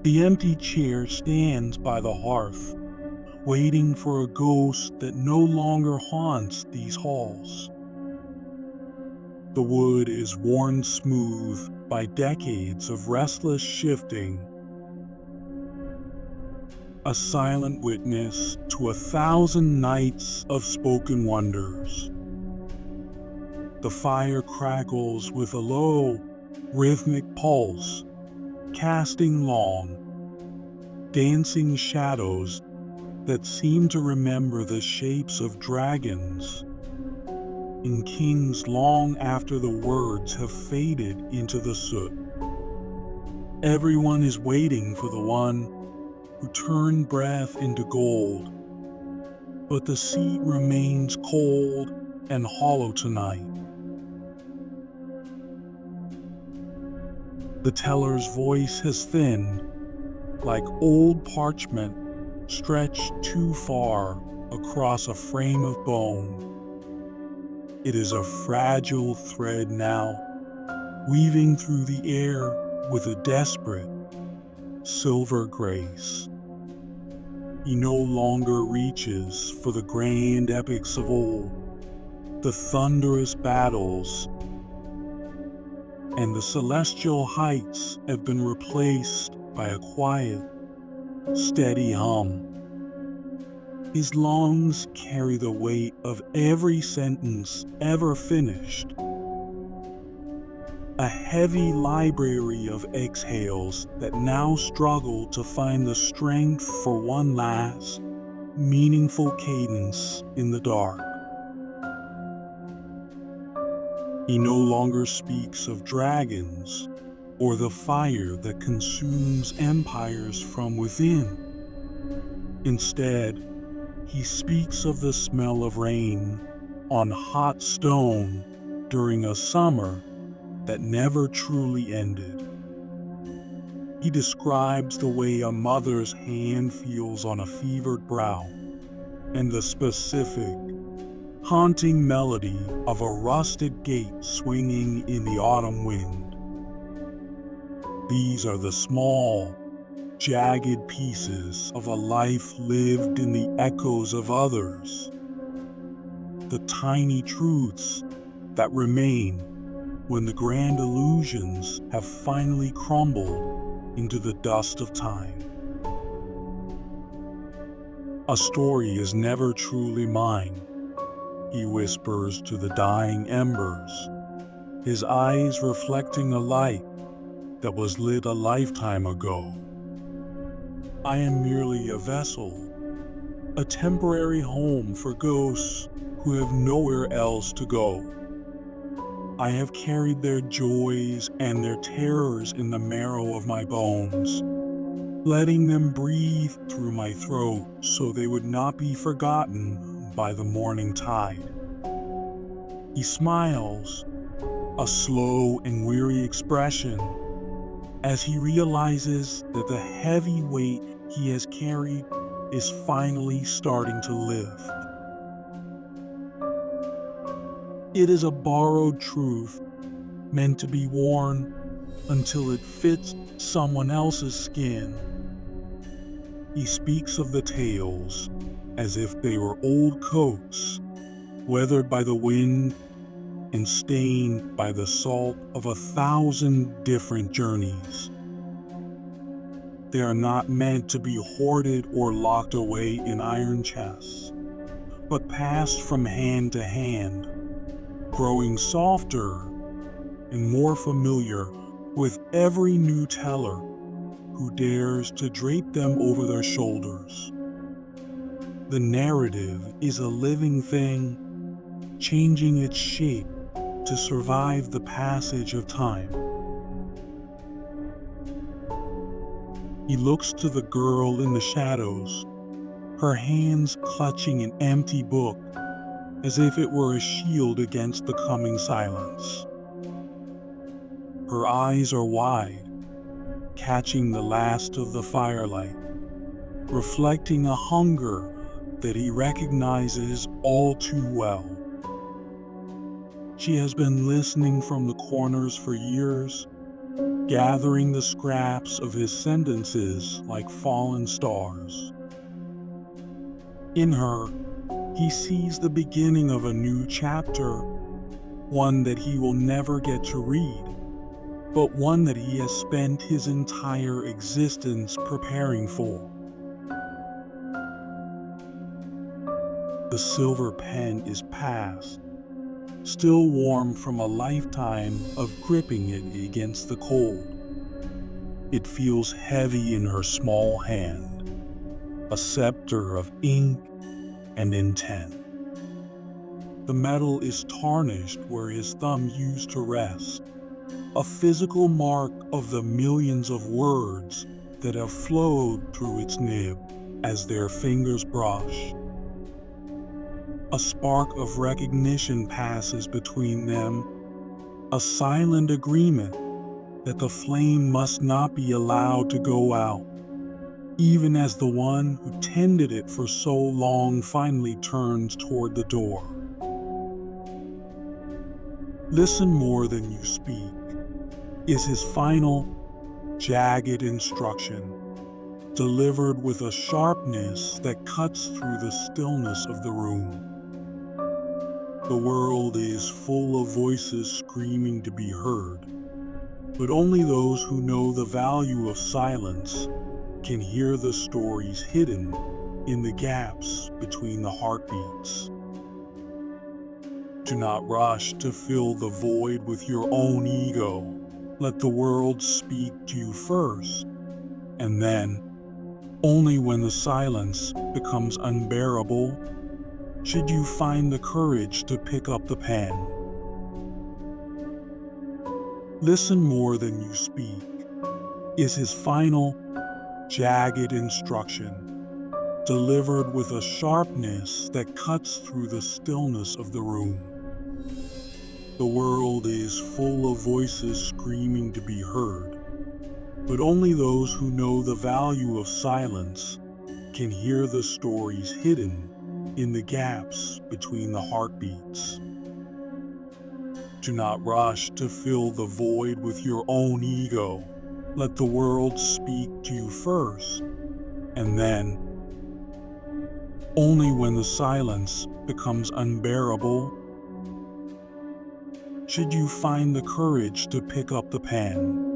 The empty chair stands by the hearth, waiting for a ghost that no longer haunts these halls. The wood is worn smooth by decades of restless shifting, a silent witness to 1,000 nights of spoken wonders. The fire crackles with a low, rhythmic pulse, casting long, dancing shadows that seem to remember the shapes of dragons and kings long after the words have faded into the soot. Everyone is waiting for the one who turned breath into gold, but the seat remains cold and hollow tonight. The teller's voice has thinned, like old parchment stretched too far across a frame of bone. It is a fragile thread now, weaving through the air with a desperate, silver grace. He no longer reaches for the grand epics of old, the thunderous battles, and the celestial heights have been replaced by a quiet, steady hum. His lungs carry the weight of every sentence ever finished. A heavy library of exhales that now struggle to find the strength for one last, meaningful cadence in the dark. He no longer speaks of dragons or the fire that consumes empires from within. Instead, he speaks of the smell of rain on hot stone during a summer that never truly ended. He describes the way a mother's hand feels on a fevered brow, and the specific, haunting melody of a rusted gate swinging in the autumn wind. These are the small, jagged pieces of a life lived in the echoes of others, the tiny truths that remain when the grand illusions have finally crumbled into the dust of time. A story is never truly mine, he whispers to the dying embers, his eyes reflecting a light that was lit a lifetime ago. I am merely a vessel, a temporary home for ghosts who have nowhere else to go. I have carried their joys and their terrors in the marrow of my bones, letting them breathe through my throat so they would not be forgotten by the morning tide. He smiles, a slow and weary expression, as he realizes that the heavy weight he has carried is finally starting to lift. It is a borrowed truth, meant to be worn until it fits someone else's skin. He speaks of the tales as if they were old coats, weathered by the wind and stained by the salt of 1,000 different journeys. They are not meant to be hoarded or locked away in iron chests, but passed from hand to hand, growing softer and more familiar with every new teller who dares to drape them over their shoulders. The narrative is a living thing, changing its shape to survive the passage of time. He looks to the girl in the shadows, her hands clutching an empty book, as if it were a shield against the coming silence. Her eyes are wide, catching the last of the firelight, reflecting a hunger that he recognizes all too well. She has been listening from the corners for years, gathering the scraps of his sentences like fallen stars. In her, he sees the beginning of a new chapter, one that he will never get to read, but one that he has spent his entire existence preparing for. The silver pen is past, still warm from a lifetime of gripping it against the cold. It feels heavy in her small hand, a scepter of ink and intent. The metal is tarnished where his thumb used to rest, a physical mark of the millions of words that have flowed through its nib as their fingers brush. A spark of recognition passes between them, a silent agreement that the flame must not be allowed to go out, even as the one who tended it for so long finally turns toward the door. Listen more than you speak is his final, jagged instruction, delivered with a sharpness that cuts through the stillness of the room. The world is full of voices screaming to be heard, but only those who know the value of silence can hear the stories hidden in the gaps between the heartbeats. Do not rush to fill the void with your own ego. Let the world speak to you first, and then, only when the silence becomes unbearable, should you find the courage to pick up the pen. Listen more than you speak is his final, jagged instruction, delivered with a sharpness that cuts through the stillness of the room. The world is full of voices screaming to be heard, but only those who know the value of silence can hear the stories hidden in the gaps between the heartbeats. Do not rush to fill the void with your own ego. Let the world speak to you first, and then, only when the silence becomes unbearable, should you find the courage to pick up the pen.